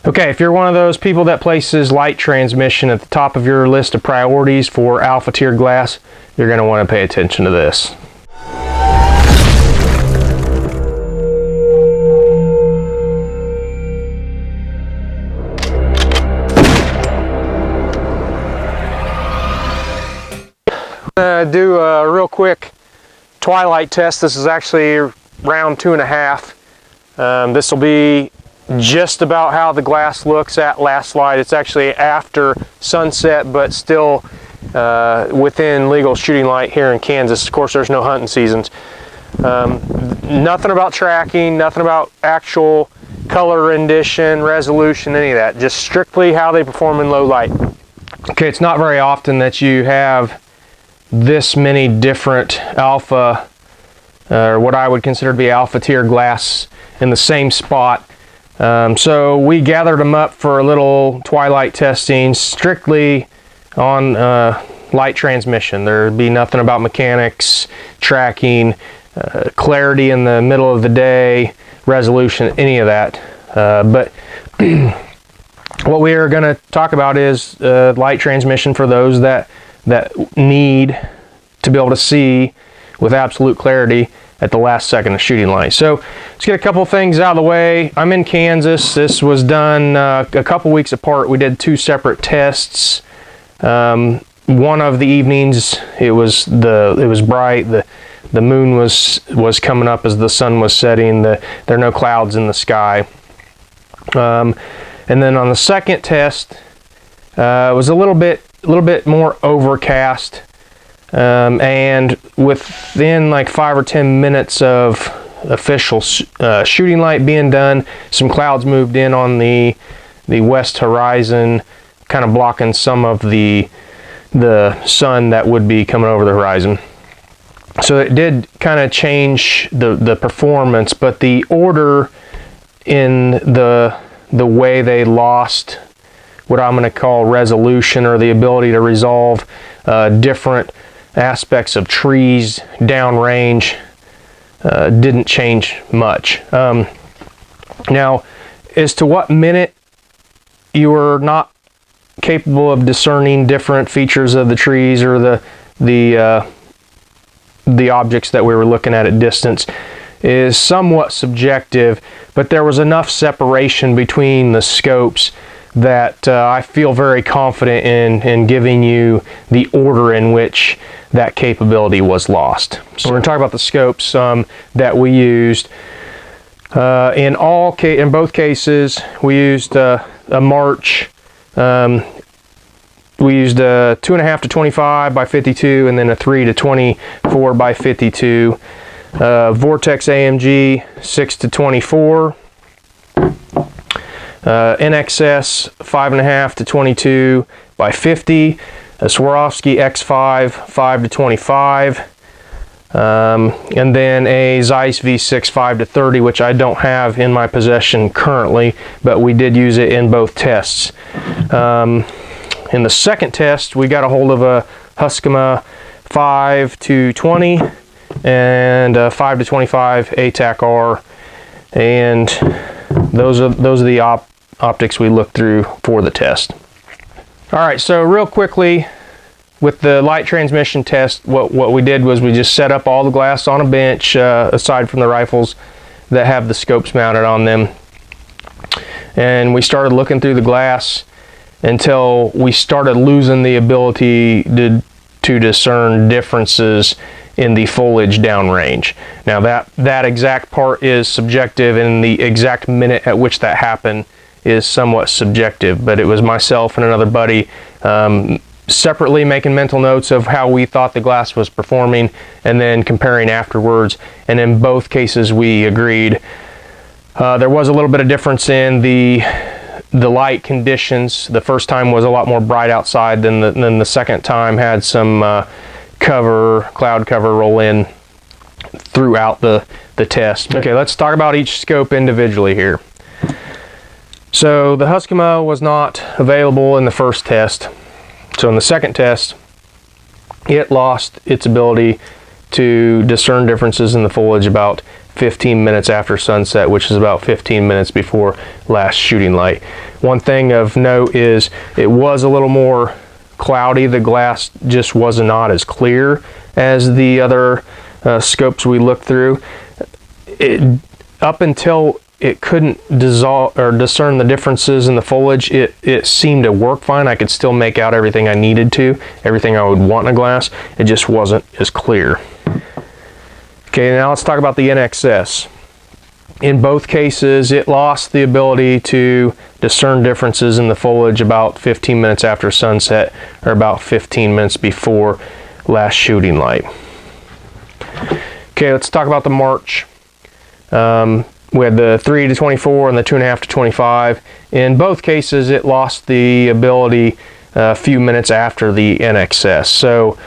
Okay, if you're one of those people that places light transmission at the top of your list of priorities for alpha tier glass, you're going to want to pay attention to this. Do a real quick Twilight test. This is actually round 2.5. This will be just about how the glass looks at last light. It's actually after sunset, but still within legal shooting light here in Kansas. Of course, there's no hunting seasons. Nothing about tracking, nothing about actual color rendition, resolution, any of that. Just strictly how they perform in low light. Okay, it's not very often that you have this many different alpha, or what I would consider to be alpha tier glass in the same spot. So we gathered them up for a little Twilight testing strictly on light transmission. There'd be nothing about mechanics, tracking, clarity in the middle of the day, resolution, any of that. But what we are going to talk about is light transmission for those that need to be able to see with absolute clarity at the last second of shooting light. So let's get a couple things out of the way. I'm in Kansas. This was done a couple weeks apart. We did 2 separate tests. One of the evenings it was bright. The moon was coming up as the sun was setting. There are no clouds in the sky. And then on the second test, it was a little bit more overcast, and within like 5 or 10 minutes of official shooting light being done, some clouds moved in on the west horizon, kind of blocking some of the sun that would be coming over the horizon. So it did kind of change the performance, but the order in the way they lost what I'm going to call resolution, or the ability to resolve different aspects of trees downrange, didn't change much. Now, as to what minute you were not capable of discerning different features of the trees or the objects that we were looking at distance is somewhat subjective, but there was enough separation between the scopes that I feel very confident in giving you the order in which that capability was lost. So we're going to talk about the scopes that we used. In both cases, we used a March. We used a 2.5 to 25 by 52, and then a 3 to 24 by 52. Vortex AMG 6 to 24. NXS 5.5 to 22 by 50, a Swarovski X5 5 to 25, and then a Zeiss V6 5 to 30, which I don't have in my possession currently, but we did use it in both tests. In the second test, we got a hold of a Huskema 5 to 20 and a 5 to 25 ATAC R, and those are the optics we looked through for the test. All right, so real quickly with the light transmission test, what we did was we just set up all the glass on a bench, aside from the rifles that have the scopes mounted on them, and we started looking through the glass until we started losing the ability to discern differences in the foliage downrange. Now that exact part is subjective, and the exact minute at which that happened is somewhat subjective, but it was myself and another buddy separately making mental notes of how we thought the glass was performing, and then comparing afterwards, and in both cases we agreed. There was a little bit of difference in the light conditions. The first time was a lot more bright outside than the second time had some cloud cover roll in throughout the test. Okay, let's talk about each scope individually here. So the Huskema was not available in the first test. So in the second test, it lost its ability to discern differences in the foliage about 15 minutes after sunset, which is about 15 minutes before last shooting light. One thing of note is it was a little more cloudy. The glass just was not as clear as the other scopes we looked through. Up until it couldn't discern the differences in the foliage, it seemed to work fine. I could still make out everything I needed to, everything I would want in a glass. It just wasn't as clear. Okay, now let's talk about the NXS. In both cases, it lost the ability to discern differences in the foliage about 15 minutes after sunset, or about 15 minutes before last shooting light. Okay, let's talk about the March. We had the 3 to 24 and the 2.5 to 25. In both cases, it lost the ability a few minutes after the NXS. So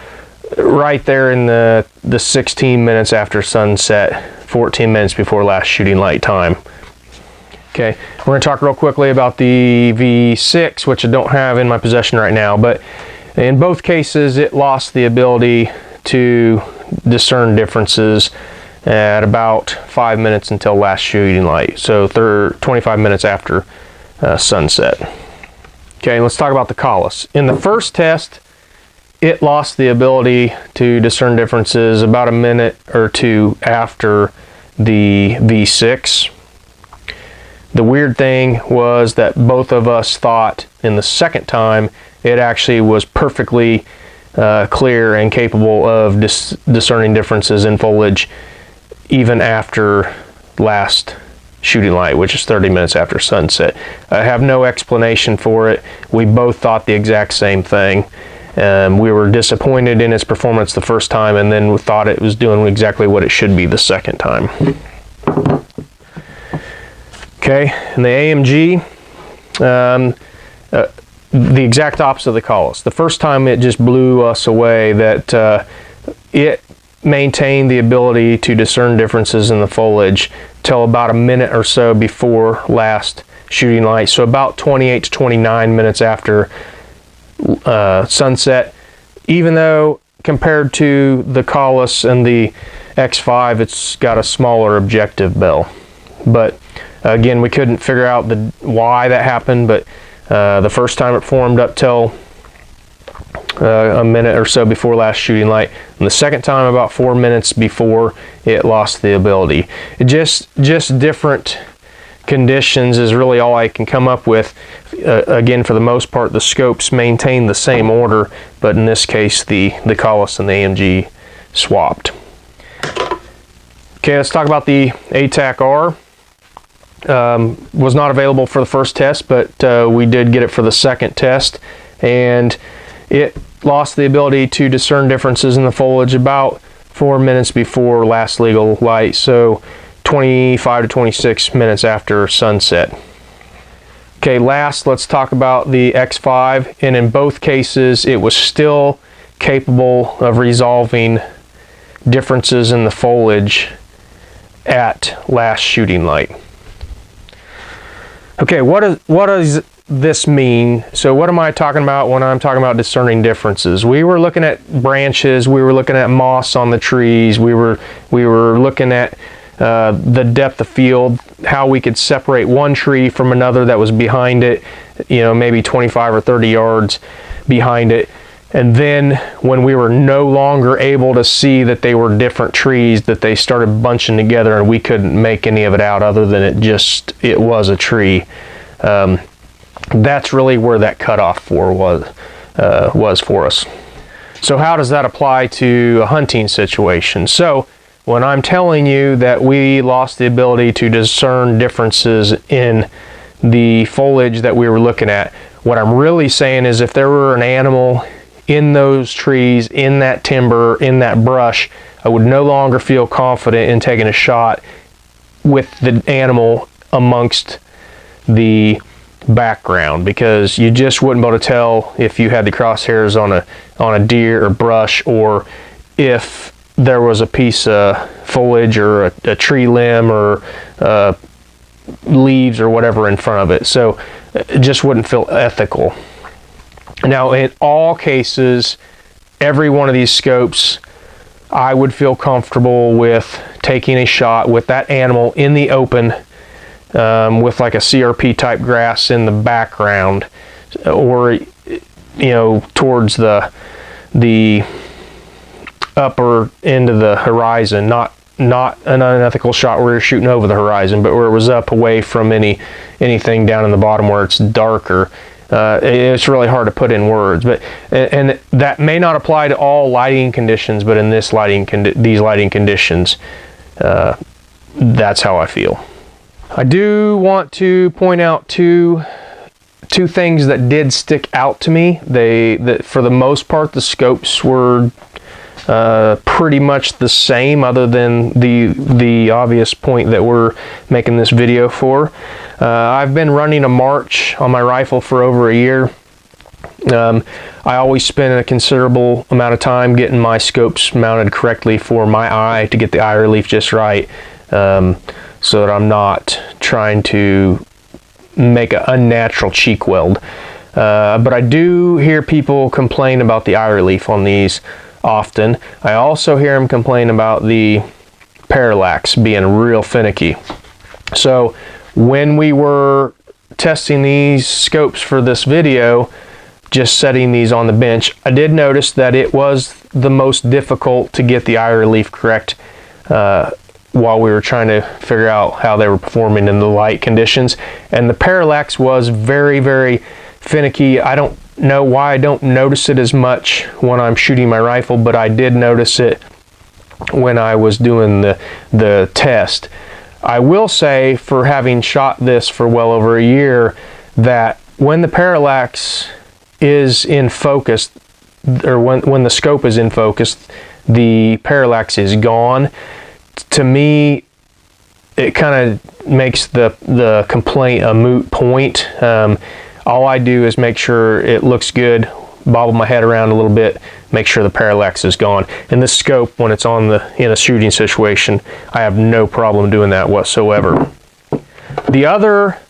right there in the 16 minutes after sunset, 14 minutes before last shooting light time. Okay, we're going to talk real quickly about the V6, which I don't have in my possession right now, but in both cases it lost the ability to discern differences at about 5 minutes until last shooting light, so 25 minutes after sunset. Okay, let's talk about the Collis. In the first test, it lost the ability to discern differences about a minute or two after the V6. The weird thing was that both of us thought in the second time it actually was perfectly clear and capable of discerning differences in foliage even after last shooting light, which is 30 minutes after sunset. I have no explanation for it. We both thought the exact same thing. We were disappointed in its performance the first time, and then we thought it was doing exactly what it should be the second time. Okay, and the AMG, the exact opposite of the Collis. The first time it just blew us away that it maintained the ability to discern differences in the foliage till about a minute or so before last shooting light, so about 28 to 29 minutes after sunset, even though compared to the Collis and the X5 it's got a smaller objective bell. But again, we couldn't figure out why that happened, but the first time it formed up till a minute or so before last shooting light, and the second time about 4 minutes before it lost the ability. Just different conditions is really all I can come up with. Again, for the most part, the scopes maintain the same order, but in this case, the Collis and the AMG swapped. Okay, let's talk about the ATAC-R. Was not available for the first test, but we did get it for the second test, and it lost the ability to discern differences in the foliage about 4 minutes before last legal light, so 25 to 26 minutes after sunset. Okay, last, let's talk about the X5, and in both cases it was still capable of resolving differences in the foliage at last shooting light. Okay, what does this mean? So what am I talking about when I'm talking about discerning differences? We were looking at branches, we were looking at moss on the trees, we were looking at the depth of field, how we could separate one tree from another that was behind it, you know, maybe 25 or 30 yards behind it. And then when we were no longer able to see that they were different trees, that they started bunching together and we couldn't make any of it out other than it was a tree. That's really where that cutoff was for us. So how does that apply to a hunting situation? So when I'm telling you that we lost the ability to discern differences in the foliage that we were looking at, what I'm really saying is if there were an animal in those trees, in that timber, in that brush, I would no longer feel confident in taking a shot with the animal amongst the background, because you just wouldn't be able to tell if you had the crosshairs on a deer or brush, or if there was a piece of foliage or a tree limb or leaves or whatever in front of it. So it just wouldn't feel ethical. Now, in all cases, every one of these scopes, I would feel comfortable with taking a shot with that animal in the open with like a CRP type grass in the background, or you know, towards the upper end of the horizon, not an unethical shot where you're shooting over the horizon, but where it was up away from anything down in the bottom where it's darker. It's really hard to put in words, but and that may not apply to all lighting conditions, but in these lighting conditions, that's how I feel. I do want to point out two things that did stick out to me. That for the most part, the scopes were pretty much the same, other than the obvious point that we're making this video for. I've been running a March on my rifle for over a year. I always spend a considerable amount of time getting my scopes mounted correctly for my eye, to get the eye relief just right, so that I'm not trying to make an unnatural cheek weld. But I do hear people complain about the eye relief on these often. I also hear them complain about the parallax being real finicky. So when we were testing these scopes for this video, just setting these on the bench, I did notice that it was the most difficult to get the eye relief correct while we were trying to figure out how they were performing in the light conditions. And the parallax was very, very finicky. I don't know why I don't notice it as much when I'm shooting my rifle, but I did notice it when I was doing the test. I will say, for having shot this for well over a year, that when the parallax is in focus, or when the scope is in focus, the parallax is gone. To me, it kind of makes the complaint a moot point. All I do is make sure it looks good, bobble my head around a little bit, make sure the parallax is gone. And this scope, when it's in a shooting situation, I have no problem doing that whatsoever. The other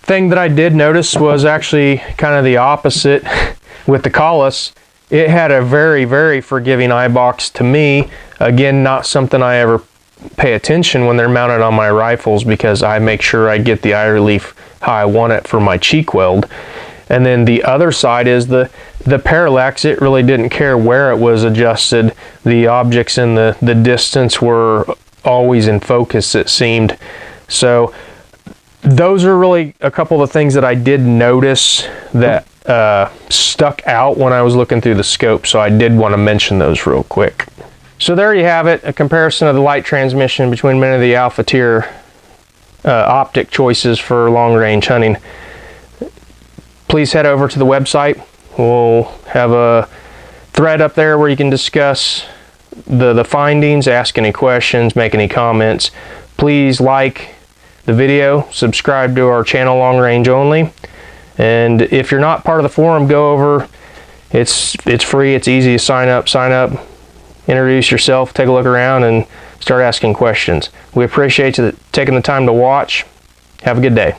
thing that I did notice was actually kind of the opposite with the Collis. It had a very, very forgiving eye box to me. Again, not something I ever pay attention when they're mounted on my rifles, because I make sure I get the eye relief how I want it for my cheek weld. And then the other side is the parallax. It really didn't care where it was adjusted. The objects in the distance were always in focus, it seemed. So those are really a couple of the things that I did notice that stuck out when I was looking through the scope, so I did want to mention those real quick. So there you have it, a comparison of the light transmission between many of the alpha tier optic choices for long range hunting. Please head over to the website. We'll have a thread up there where you can discuss the findings, ask any questions, make any comments. Please like the video, subscribe to our channel, Long Range Only. And if you're not part of the forum, go over. It's free, it's easy to sign up, introduce yourself, take a look around, and start asking questions. We appreciate you taking the time to watch. Have a good day.